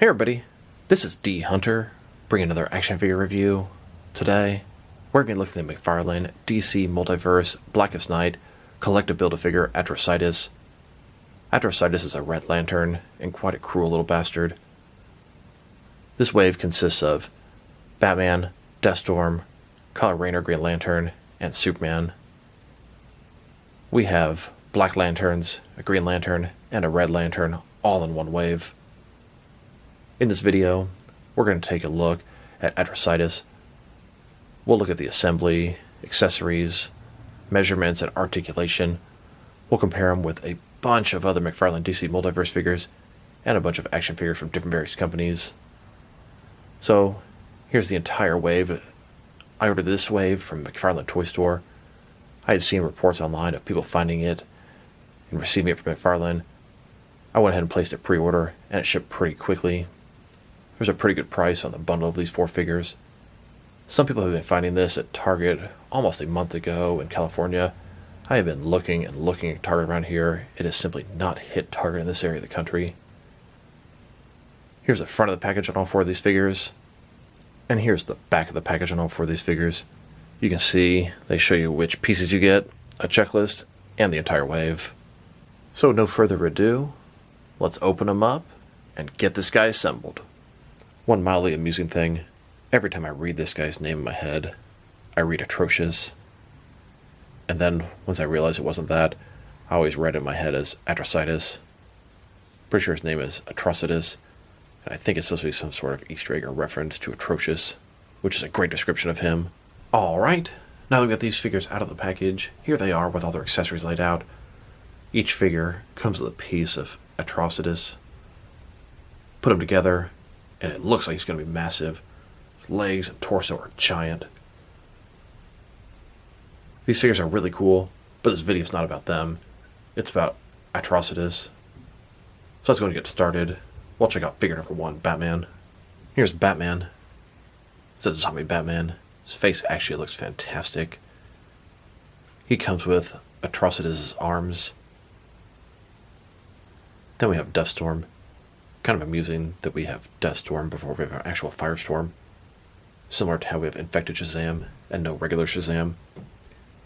Hey everybody, this is D Hunter, bringing another action figure review. Today, we're going to be looking at the McFarlane DC Multiverse Blackest Night collective Build-A-Figure Atrocitus. Atrocitus is a red lantern, and quite a cruel little bastard. This wave consists of Batman, Deathstorm, Rayner Green Lantern, and Superman. We have Black Lanterns, a Green Lantern, and a Red Lantern all in one wave. In this video, we're going to take a look at Atrocitus. We'll look at the assembly, accessories, measurements, and articulation. We'll compare them with a bunch of other McFarlane DC Multiverse figures and a bunch of action figures from different various companies. So, here's the entire wave. I ordered this wave from McFarlane Toy Store. I had seen reports online of people finding it and receiving it from McFarlane. I went ahead and placed a pre-order, and it shipped pretty quickly. There's a pretty good price on the bundle of these 4 figures. Some people have been finding this at Target almost a month ago in California. I have been looking and looking at Target around here. It has simply not hit Target in this area of the country. Here's the front of the package on all 4 of these figures. And here's the back of the package on all 4 of these figures. You can see they show you which pieces you get, a checklist, and the entire wave. So no further ado, let's open them up and get this guy assembled. One mildly amusing thing, every time I read this guy's name in my head, I read Atrocious. And then, once I realized it wasn't that, I always read it in my head as Atrocitus. Pretty sure his name is Atrocitus, and I think it's supposed to be some sort of Easter egg or reference to Atrocious, which is a great description of him. Alright, now that we've got these figures out of the package, here they are with all their accessories laid out. Each figure comes with a piece of Atrocitus. Put them together, and it looks like he's going to be massive. His legs and torso are giant. These figures are really cool, but this video is not about them. It's about Atrocitus. So let's go and get started. We'll check out figure number 1, Batman. Here's Batman. It's a zombie Batman. His face actually looks fantastic. He comes with Atrocitus' arms. Then we have Deathstorm. Kind of amusing that we have Deathstorm before we have an actual Firestorm. Similar to how we have Infected Shazam and no regular Shazam.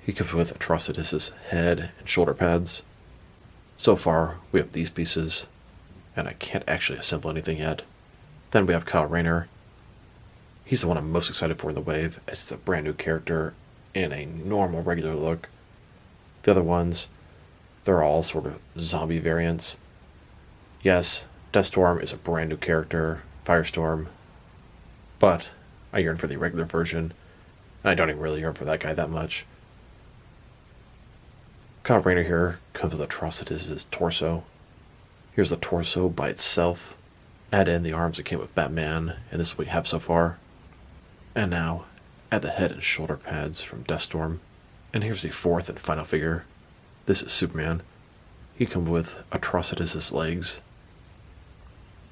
He comes with Atrocitus' head and shoulder pads. So far, we have these pieces, and I can't actually assemble anything yet. Then we have Rayner. He's the one I'm most excited for in the wave, as it's a brand new character in a normal, regular look. The other ones, they're all sort of zombie variants. Yes, Deathstorm is a brand new character, Firestorm, but I yearn for the regular version, and I don't even really yearn for that guy that much. Rayner here comes with Atrocitus' torso. Here's the torso by itself. Add in the arms that came with Batman, and this is what we have so far. And now, add the head and shoulder pads from Deathstorm. And here's the 4th and final figure. This is Superman. He comes with Atrocitus' legs.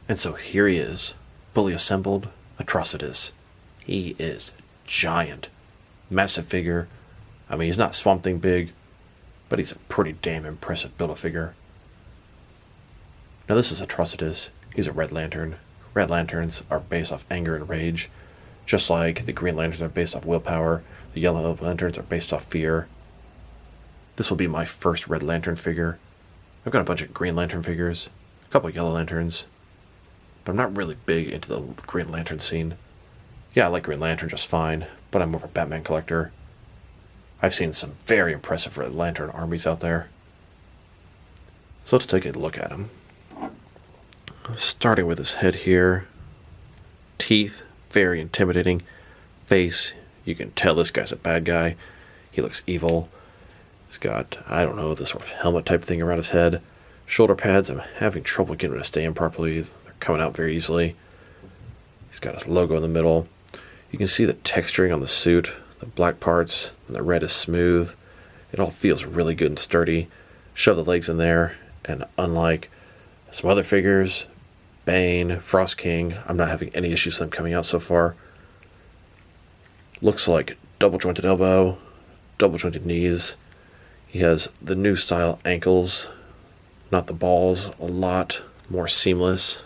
And so here he is, fully assembled, Atrocitus. He is giant. Massive figure. I mean, he's not Swamp Thing big, but he's a pretty damn impressive Build-A-Figure. Now this is Atrocitus. He's a Red Lantern. Red Lanterns are based off anger and rage, just like the Green Lanterns are based off willpower. The Yellow Lanterns are based off fear. This will be my first Red Lantern figure. I've got a bunch of Green Lantern figures, a couple of Yellow Lanterns, but I'm not really big into the Green Lantern scene. Yeah, I like Green Lantern just fine, but I'm more of a Batman collector. I've seen some very impressive Red Lantern armies out there. So let's take a look at him. Starting with his head here. Teeth, very intimidating. Face, you can tell this guy's a bad guy. He looks evil. He's got, I don't know, this sort of helmet type thing around his head. Shoulder pads, I'm having trouble getting them to stay in properly. They're coming out very easily. He's got his logo in the middle. You can see the texturing on the suit. The black parts and the red is smooth. It all feels really good and sturdy. Shove the legs in there, and unlike some other figures, Bane, Frost King, I'm not having any issues with them coming out so far. Looks like double jointed elbow, double jointed knees. He has the new style ankles, not the balls, a lot more seamless.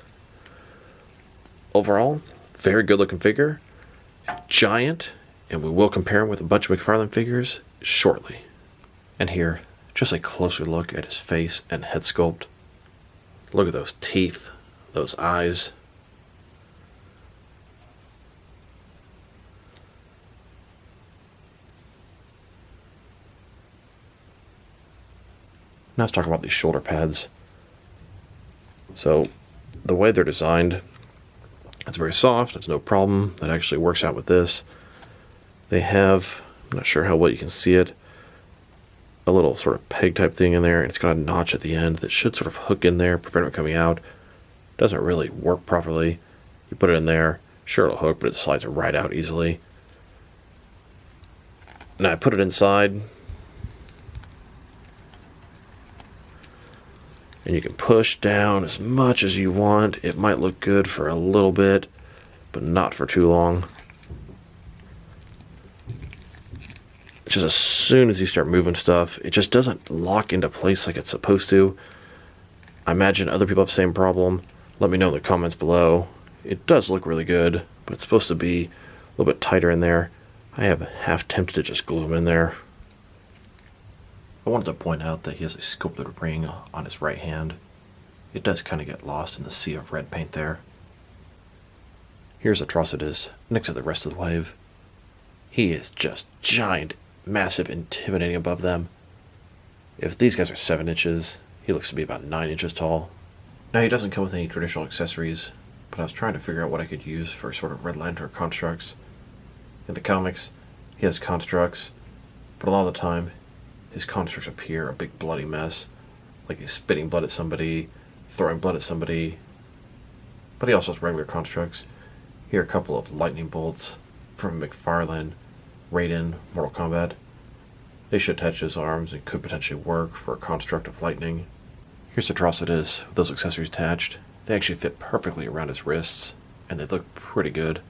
Overall, very good looking figure. Giant, and we will compare him with a bunch of McFarlane figures shortly. And here, just a closer look at his face and head sculpt. Look at those teeth, those eyes. Now let's talk about these shoulder pads. So, the way they're designed, it's very soft, it's no problem. That actually works out with this. They have, I'm not sure how well you can see it, a little sort of peg type thing in there, and it's got a notch at the end that should sort of hook in there, prevent it coming out. Doesn't really work properly. You put it in there, sure it'll hook, but it slides right out easily. Now I put it inside, and you can push down as much as you want. It might look good for a little bit, but not for too long. Just as soon as you start moving stuff, it just doesn't lock into place like it's supposed to. I imagine other people have the same problem. Let me know in the comments below. It does look really good, but it's supposed to be a little bit tighter in there. I have half tempted to just glue them in there. I wanted to point out that he has a sculpted ring on his right hand. It does kind of get lost in the sea of red paint there. Here's Atrocitus next to the rest of the wave. He is just giant, massive, intimidating above them. If these guys are 7 inches, he looks to be about 9 inches tall. Now he doesn't come with any traditional accessories, but I was trying to figure out what I could use for sort of Red Lantern constructs. In the comics, he has constructs, but a lot of the time, his constructs appear a big bloody mess, like he's spitting blood at somebody, throwing blood at somebody. But he also has regular constructs. Here are a couple of lightning bolts from McFarlane, Rayner, Mortal Kombat. They should attach his arms and could potentially work for a construct of lightning. Here's Atrocitus with those accessories attached. They actually fit perfectly around his wrists, and they look pretty good.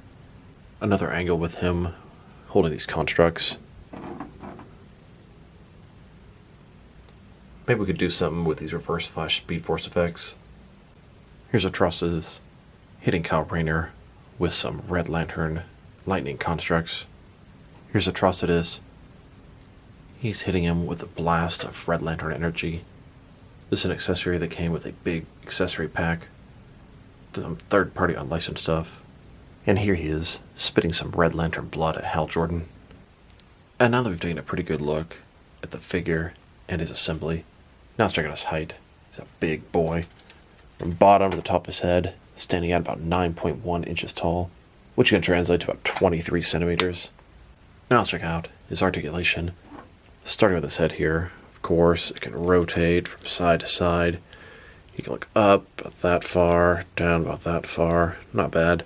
Another angle with him holding these constructs. Maybe we could do something with these reverse flash speed force effects. Here's Atrocitus hitting Kyle Rayner with some Red Lantern lightning constructs. Here's Atrocitus. He's hitting him with a blast of Red Lantern energy. This is an accessory that came with a big accessory pack. Some third-party unlicensed stuff. And here he is, spitting some Red Lantern blood at Hal Jordan. And now that we've taken a pretty good look at the figure and his assembly, now let's check out his height. He's a big boy. From bottom to the top of his head, standing at about 9.1 inches tall, which can translate to about 23 centimeters. Now let's check out his articulation. Starting with his head here, of course, it can rotate from side to side. He can look up about that far, down about that far. Not bad.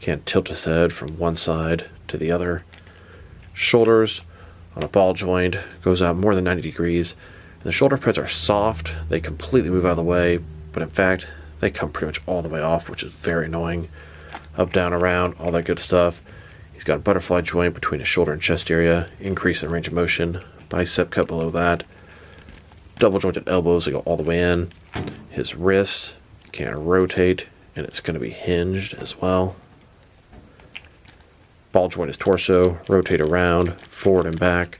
Can't tilt his head from one side to the other. Shoulders on a ball joint goes out more than 90 degrees. And the shoulder pads are soft. They completely move out of the way, but in fact, they come pretty much all the way off, which is very annoying. Up, down, around, all that good stuff. He's got a butterfly joint between his shoulder and chest area, increase in range of motion, bicep cut below that, double jointed elbows that go all the way in. His wrist can rotate, and it's going to be hinged as well. Ball joint his torso, rotate around, forward and back.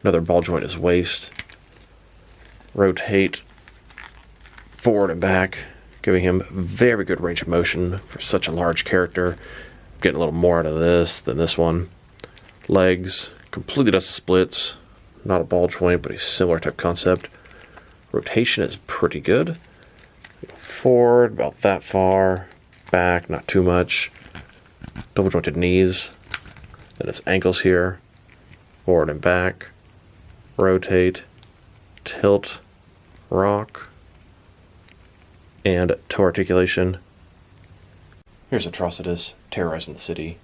Another ball joint his waist, rotate forward and back, giving him very good range of motion for such a large character. Getting a little more out of this than this one. Legs, completely does the splits. Not a ball joint, but a similar type concept. Rotation is pretty good. Forward, about that far. Back, not too much. Double jointed knees. Then his ankles here. Forward and back. Rotate. Tilt. Rock. And toe articulation. Here's Atrocitus terrorizing the city.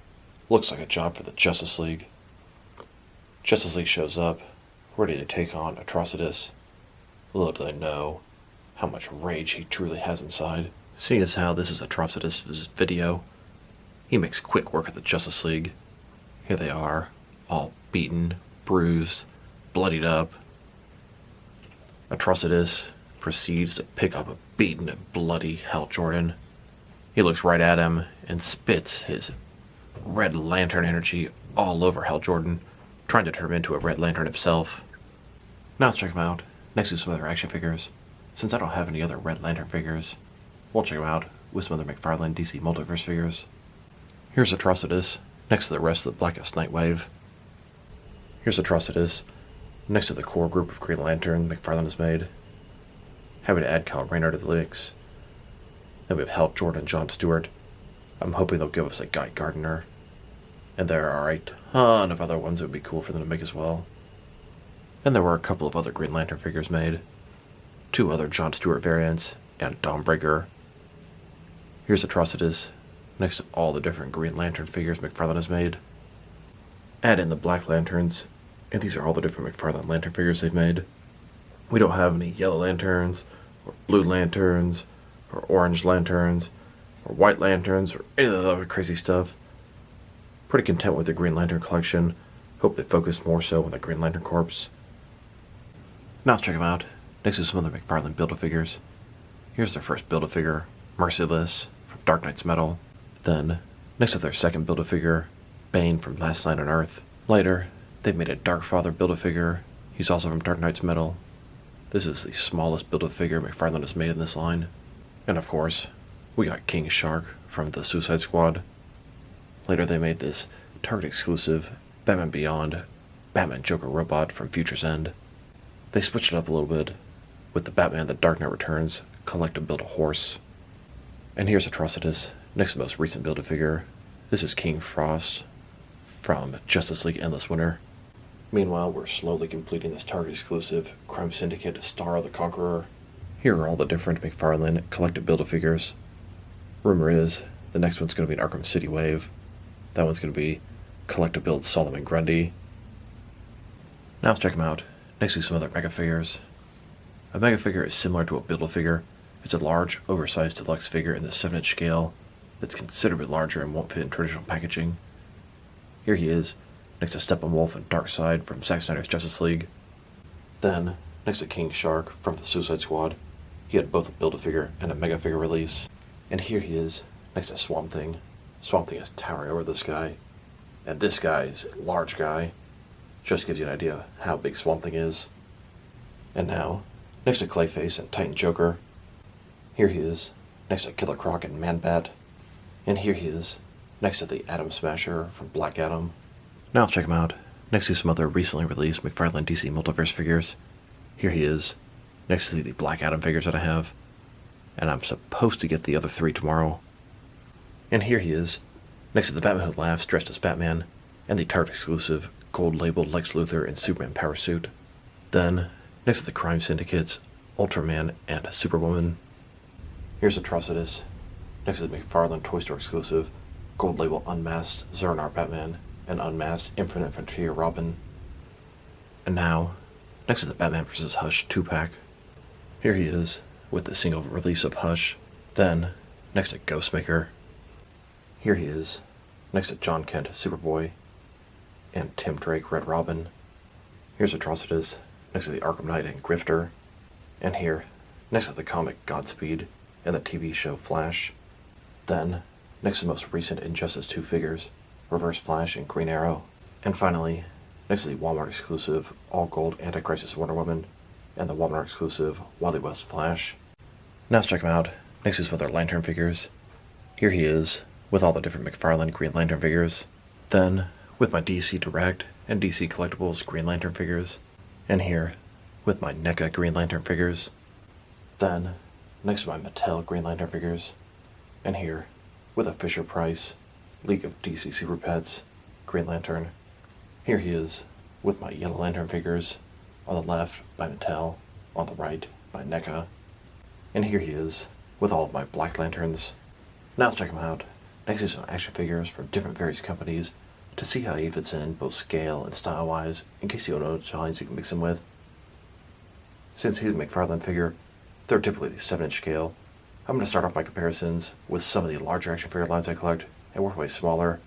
Looks like a job for the Justice League. Justice League shows up, ready to take on Atrocitus. Little do they know how much rage he truly has inside. Seeing as how this is Atrocitus' video, he makes quick work of the Justice League. Here they are, all beaten, bruised, bloodied up. Atrocitus proceeds to pick up a beaten and bloody Hal Jordan. He looks right at him and spits his red lantern energy all over Hal Jordan, trying to turn him into a red lantern himself. Now let's check him out next to some other action figures. Since I don't have any other red lantern figures, we'll check him out with some other McFarlane DC Multiverse figures. Here's Atrocitus next to the rest of the Blackest Nightwave. Here's Atrocitus next to the core group of Green Lantern McFarlane has made. Happy to add Rayner to the mix. Then we have Hal Jordan and John Stewart. I'm hoping they'll give us a Guy Gardner. And there are a ton of other ones that would be cool for them to make as well. And there were a couple of other Green Lantern figures made. 2 other John Stewart variants, and Dawnbreaker. Here's Atrocitus next to all the different Green Lantern figures McFarlane has made. Add in the Black Lanterns, and these are all the different McFarlane Lantern figures they've made. We don't have any Yellow Lanterns, or Blue Lanterns, or Orange Lanterns, or White Lanterns, or any of the other crazy stuff. Pretty content with the Green Lantern collection. Hope they focus more so on the Green Lantern Corps. Now let's check them out next to some other McFarlane Build-A-Figures. Here's their first Build-A-Figure, Merciless, from Dark Knight's Metal. Then, next to their second Build-A-Figure, Bane from Last Night on Earth. Later, they've made a Darkfather Build-A-Figure. He's also from Dark Knight's Metal. This is the smallest Build-A-Figure McFarlane has made in this line. And of course, we got King Shark from the Suicide Squad. Later they made this Target exclusive Batman Beyond Batman Joker robot from Future's End. They switched it up a little bit with the Batman The Dark Knight Returns Collective Build-A-Horse. And here's Atrocitus next to the most recent Build-A-Figure. This is King Frost from Justice League Endless Winter. Meanwhile, we're slowly completing this Target exclusive Crime Syndicate Star the Conqueror. Here are all the different McFarlane collective Build-A-Figures. Rumor is the next one's going to be an Arkham City Wave. That one's going to be collective build Solomon Grundy. Now let's check them out next to some other Mega Figures. A Mega Figure is similar to a Build-A-Figure. It's a large, oversized deluxe figure in the 7-inch scale that's considerably larger and won't fit in traditional packaging. Here he is, next to Steppenwolf and Darkseid from Zack Snyder's Justice League. Then, next to King Shark from the Suicide Squad. He had both a Build-A-Figure and a Mega Figure release. And here he is, next to Swamp Thing. Swamp Thing is towering over this guy. And this guy is a large guy. Just gives you an idea of how big Swamp Thing is. And now, next to Clayface and Titan Joker. Here he is, next to Killer Croc and Man-Bat. And here he is, next to the Atom Smasher from Black Adam. Now let's check him out next to some other recently released McFarlane DC Multiverse figures. Here he is, next to the Black Adam figures that I have. And I'm supposed to get the other 3 tomorrow. And here he is, next to the Batman Who Laughs dressed as Batman, and the Target exclusive gold-labeled Lex Luthor in Superman power suit. Then, next to the Crime Syndicates, Ultraman and Superwoman. Here's Atrocitus, next to the McFarlane Toy Store exclusive gold-label Unmasked Zernar Batman and Unmasked Infinite Frontier Robin. And now, next to the Batman vs. Hush 2-pack. Here he is, with the single release of Hush. Then, next to Ghostmaker. Here he is, next to John Kent Superboy and Tim Drake Red Robin. Here's Atrocitus, next to the Arkham Knight and Grifter. And here, next to the comic Godspeed and the TV show Flash. Then, next to the most recent Injustice 2 figures, Reverse Flash and Green Arrow. And finally, next to the Walmart exclusive all-gold Anti-Crisis Wonder Woman and the Walmart exclusive Wally West Flash. Now let's check him out next to some other Lantern figures. Here he is, with all the different McFarlane Green Lantern figures. Then, with my DC Direct and DC Collectibles Green Lantern figures. And here, with my NECA Green Lantern figures. Then, next to my Mattel Green Lantern figures. And here, with a Fisher-Price League of DC Super Pets Green Lantern. Here he is, with my Yellow Lantern figures, on the left by Mattel, on the right by NECA. And here he is, with all of my Black Lanterns. Now let's check him out next to some action figures from different various companies to see how he fits in both scale and style-wise, in case you don't know which lines you can mix him with. Since he's a McFarlane figure, they're typically the 7-inch scale. I'm going to start off my comparisons with some of the larger action figure lines I collect, and work way smaller.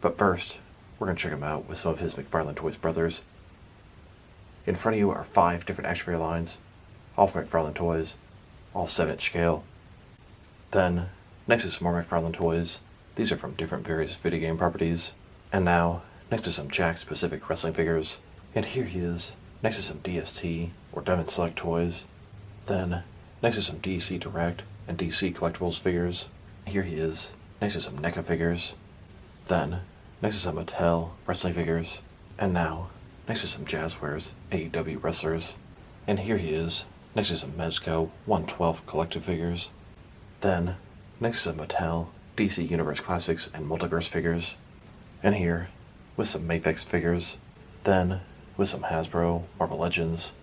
But first, we're going to check him out with some of his McFarlane Toys brothers. In front of you are 5 different action figure lines, all from McFarlane Toys, all 7-inch scale. Then, Next is some more McFarlane toys. These are from different various video game properties. And now, next is some Jack-specific wrestling figures. And here he is. Next is some DST, or Diamond Select toys. Then, next is some DC Direct and DC Collectibles figures. Here he is. Next is some NECA figures. Then, next is some Mattel wrestling figures. And now, next is some Jazzwares AEW wrestlers. And here he is. Next is some Mezco 112 collective figures. Then, next is some Mattel DC Universe Classics and Multiverse figures. And here, with some Mafex figures. Then, with some Hasbro Marvel Legends.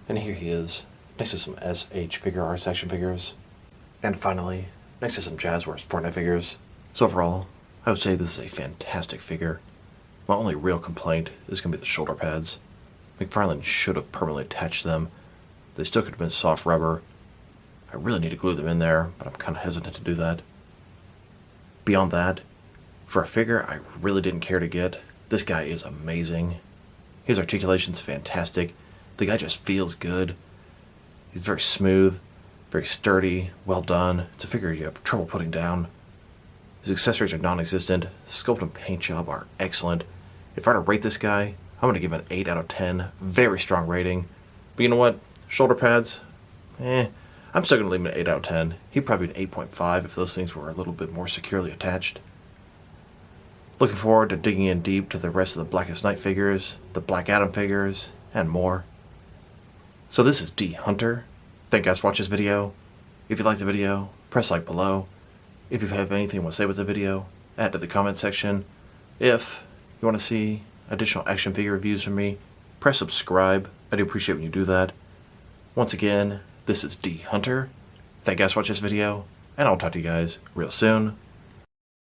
And here he is. Next is some SH Figure Arts action figures. And finally, next is some Jazzwares Fortnite figures. So overall, I would say this is a fantastic figure. My only real complaint is going to be the shoulder pads. McFarlane should have permanently attached them. They still could have been soft rubber. I really need to glue them in there, but I'm kind of hesitant to do that. Beyond that, for a figure I really didn't care to get, this guy is amazing. His articulation's fantastic. The guy just feels good. He's very smooth, very sturdy, well done. It's a figure you have trouble putting down. His accessories are non-existent. Sculpt and paint job are excellent. If I were to rate this guy, I'm going to give him an 8 out of 10. Very strong rating. But you know what? Shoulder pads? I'm still going to leave him an 8 out of 10. He'd probably be an 8.5 if those things were a little bit more securely attached. Looking forward to digging in deep to the rest of the Blackest Night figures, the Black Adam figures, and more. So this is D Hunter. Thank you guys for watching this video. If you liked the video, press like below. If you have anything you want to say with the video, add to the comment section. If you want to see additional action figure reviews from me, press subscribe. I do appreciate when you do that. Once again, this is D Hunter. Thank you guys for watching this video, and I'll talk to you guys real soon.